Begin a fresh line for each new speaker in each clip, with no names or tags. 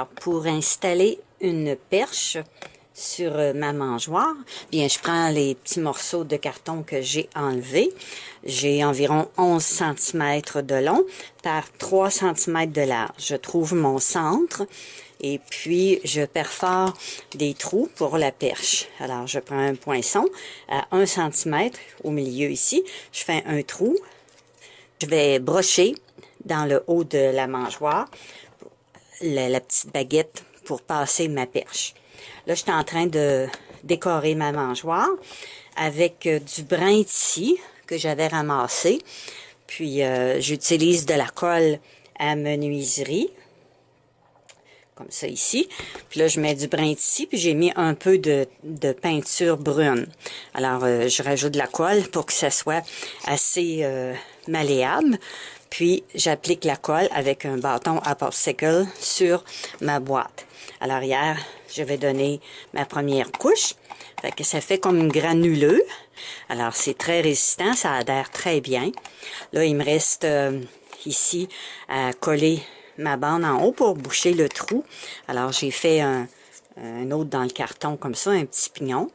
Alors, pour installer une perche sur ma mangeoire, bien, je prends les petits morceaux de carton que j'ai enlevés. J'ai environ 11 cm de long par 3 cm de large. Je trouve mon centre et puis je perfore des trous pour la perche. Alors, je prends un poinçon à 1 cm au milieu ici. Je fais un trou. Je vais brocher dans le haut de la mangeoire la petite baguette pour passer ma perche. Là, je suis en train de décorer ma mangeoire avec du brin de scie que j'avais ramassé. Puis, j'utilise de la colle à menuiserie, comme ça ici. Puis là, je mets du brin de scie, puis j'ai mis un peu de peinture brune. Alors, je rajoute de la colle pour que ça soit assez malléable. Puis, j'applique la colle avec un bâton à popsicle sur ma boîte. À l'arrière, je vais donner ma première couche. Fait que ça fait comme une granuleux. Alors, c'est très résistant, ça adhère très bien. Là, il me reste ici à coller ma bande en haut pour boucher le trou. Alors, j'ai fait un autre dans le carton comme ça, un petit pignon.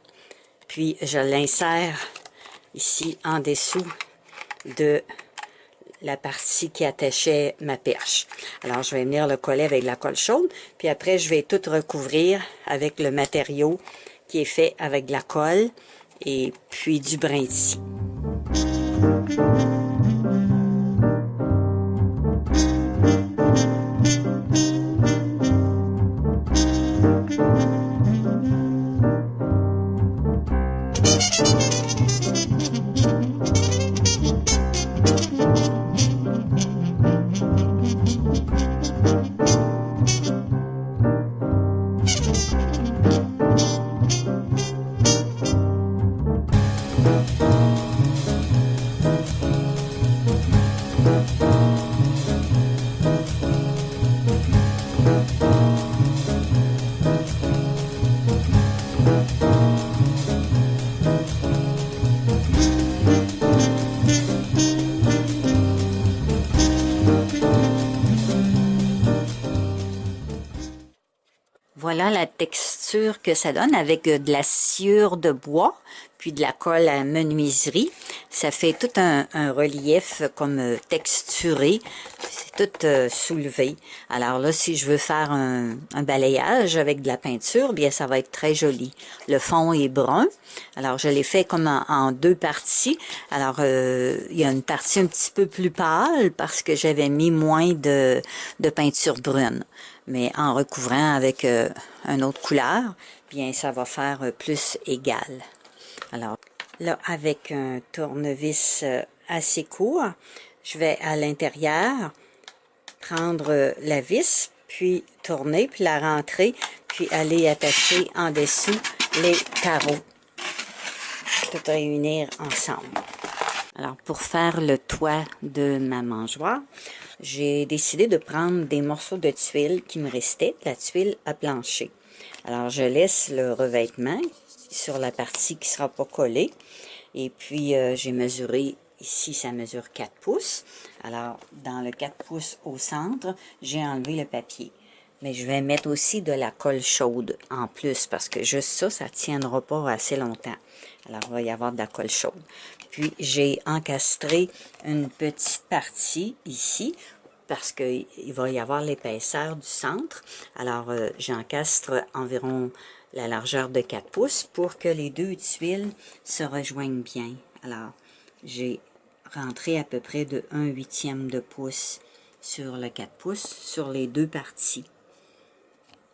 Puis, je l'insère ici en dessous de la partie qui attachait ma perche. Alors, je vais venir le coller avec de la colle chaude. Puis après, je vais tout recouvrir avec le matériau qui est fait avec de la colle et puis du brin de scie. Voilà la texture que ça donne avec de la sciure de bois, puis de la colle à menuiserie. Ça fait tout un relief comme texturé. C'est tout soulevé. Alors là, si je veux faire un balayage avec de la peinture, bien ça va être très joli. Le fond est brun. Alors je l'ai fait comme en deux parties. Alors il y a une partie un petit peu plus pâle parce que j'avais mis moins de peinture brune. Mais en recouvrant avec une autre couleur, bien ça va faire plus égal. Alors là, avec un tournevis assez court, je vais à l'intérieur prendre la vis, puis tourner, puis la rentrer, puis aller attacher en dessous les carreaux. Tout réunir ensemble. Alors, pour faire le toit de ma mangeoire, j'ai décidé de prendre des morceaux de tuile qui me restaient, de la tuile à plancher. Alors, je laisse le revêtement sur la partie qui ne sera pas collée. Et puis, j'ai mesuré, ici, ça mesure 4 pouces. Alors, dans le 4 pouces au centre, j'ai enlevé le papier. Mais je vais mettre aussi de la colle chaude en plus, parce que juste ça, ça ne tiendra pas assez longtemps. Alors, il va y avoir de la colle chaude. Puis, j'ai encastré une petite partie ici, parce qu'il va y avoir l'épaisseur du centre. Alors, j'encastre environ la largeur de 4 pouces pour que les deux tuiles se rejoignent bien. Alors, j'ai rentré à peu près de 1/8 de pouce sur le 4 pouces, sur les deux parties.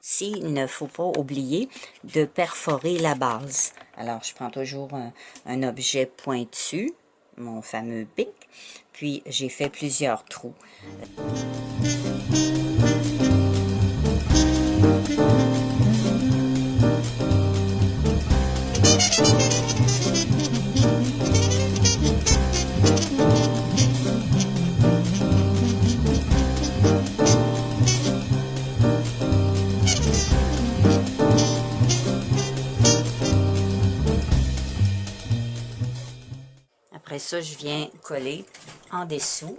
Ici, il ne faut pas oublier de perforer la base. Alors, je prends toujours un objet pointu, mon fameux pic, puis j'ai fait plusieurs trous. Après ça, je viens coller en dessous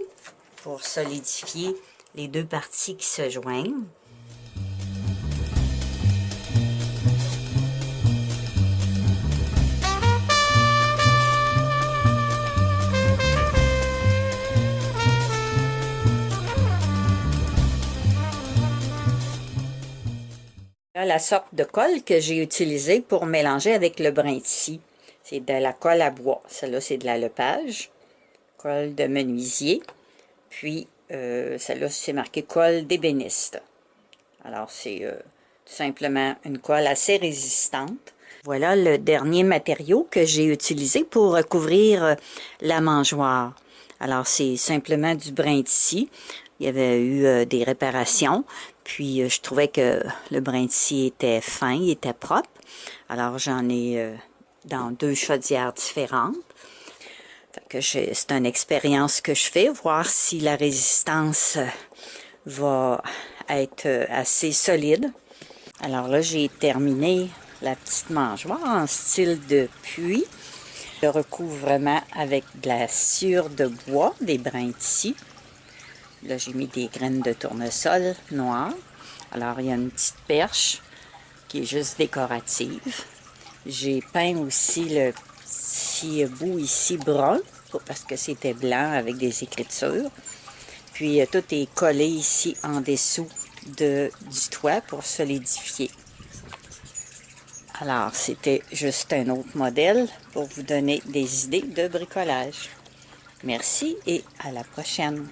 pour solidifier les deux parties qui se joignent. Voilà la sorte de colle que j'ai utilisée pour mélanger avec le brin de scie. C'est de la colle à bois. Celle-là, c'est de la Lepage, colle de menuisier. Puis, celle-là, c'est marqué colle d'ébéniste. Alors, c'est tout simplement une colle assez résistante. Voilà le dernier matériau que j'ai utilisé pour recouvrir la mangeoire. Alors, c'est simplement du brin de scie. Il y avait eu des réparations, puis je trouvais que le brin de scie était fin, il était propre. Alors, j'en ai dans 2 chaudières différentes. C'est une expérience que je fais, voir si la résistance va être assez solide. Alors là, j'ai terminé la petite mangeoire en style de puits. Le recouvrement avec de la sciure de bois, des brins de scie. Là, j'ai mis des graines de tournesol noires. Alors, il y a une petite perche qui est juste décorative. J'ai peint aussi le petit bout ici brun, parce que c'était blanc avec des écritures. Puis, tout est collé ici en dessous du toit pour solidifier. Alors, c'était juste un autre modèle pour vous donner des idées de bricolage. Merci et à la prochaine!